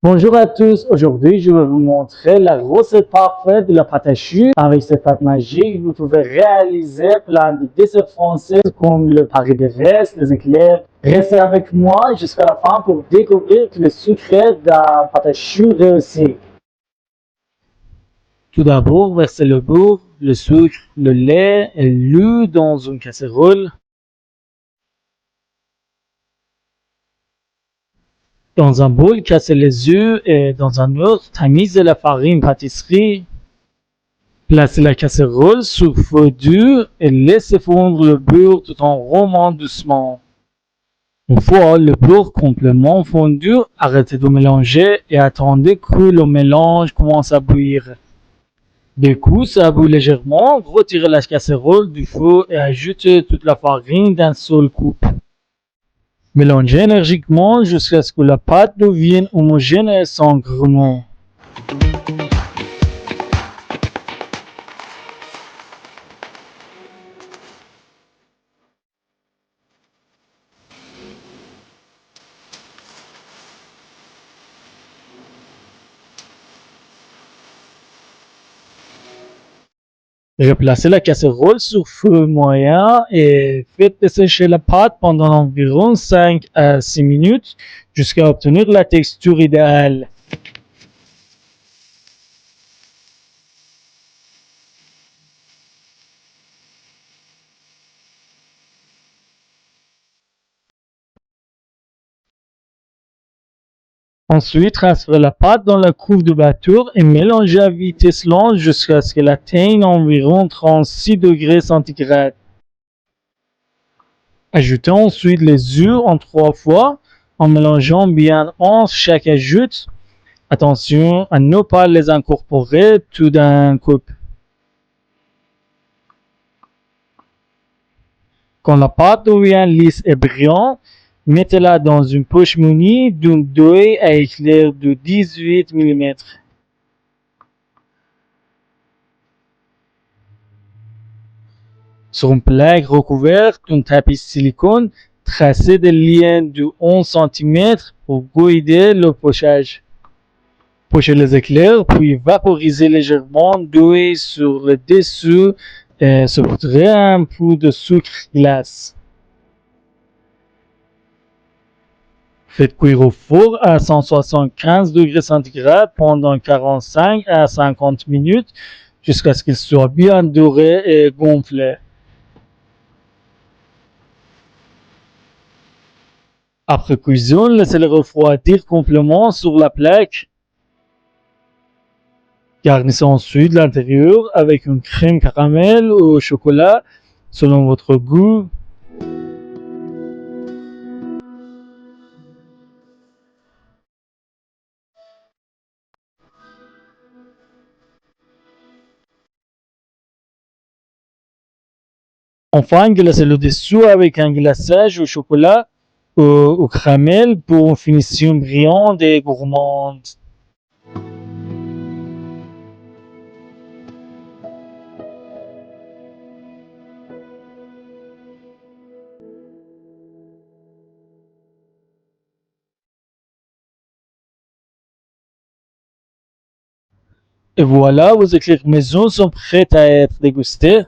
Bonjour à tous, aujourd'hui je vais vous montrer la recette parfaite de la pâte à choux. Avec cette pâte magique, vous pouvez réaliser plein de desserts français comme le Paris-Brest, les éclairs. Restez avec moi jusqu'à la fin pour découvrir le secret d'un pâte à choux réussi. Tout d'abord, versez le beurre, le sucre, le lait et l'eau dans une casserole. Dans un bol, cassez les œufs et dans un autre, tamisez la farine pâtisserie. Placez la casserole sur feu dur et laissez fondre le beurre tout en rompant doucement. Une fois le beurre complètement fondu, arrêtez de mélanger et attendez que le mélange commence à bouillir. Dès que ça bouille légèrement, retirez la casserole du feu et ajoutez toute la farine d'un seul coup. Mélangez énergiquement jusqu'à ce que la pâte devienne homogène et sans grumons. Replacez la casserole sur feu moyen et faites dessécher la pâte pendant environ 5 à 6 minutes jusqu'à obtenir la texture idéale. Ensuite, transférez la pâte dans la couve de batteur et mélangez à vitesse lente jusqu'à ce qu'elle atteigne environ 36 degrés centigrades. Ajoutez ensuite les œufs en 3 fois en mélangeant bien entre chaque ajout. Attention à ne pas les incorporer tout d'un coup. Quand la pâte devient lisse et brillante, mettez-la dans une poche munie d'une douille à éclair de 18 mm. Sur une plaque recouverte d'un tapis de silicone, tracez des lignes de 11 cm pour guider le pochage. Pochez les éclairs, puis vaporisez légèrement d'huile sur le dessus et saupoudrez un peu de sucre glace. Faites cuire au four à 175 degrés centigrades pendant 45 à 50 minutes jusqu'à ce qu'il soit bien doré et gonflé. Après cuisson, laissez-le refroidir complètement sur la plaque. Garnissez ensuite l'intérieur avec une crème caramel ou au chocolat selon votre goût. Enfin, glacez le dessous avec un glaçage au chocolat ou au caramel pour une finition brillante et gourmande. Et voilà, vos éclairs maison sont prêts à être dégustés.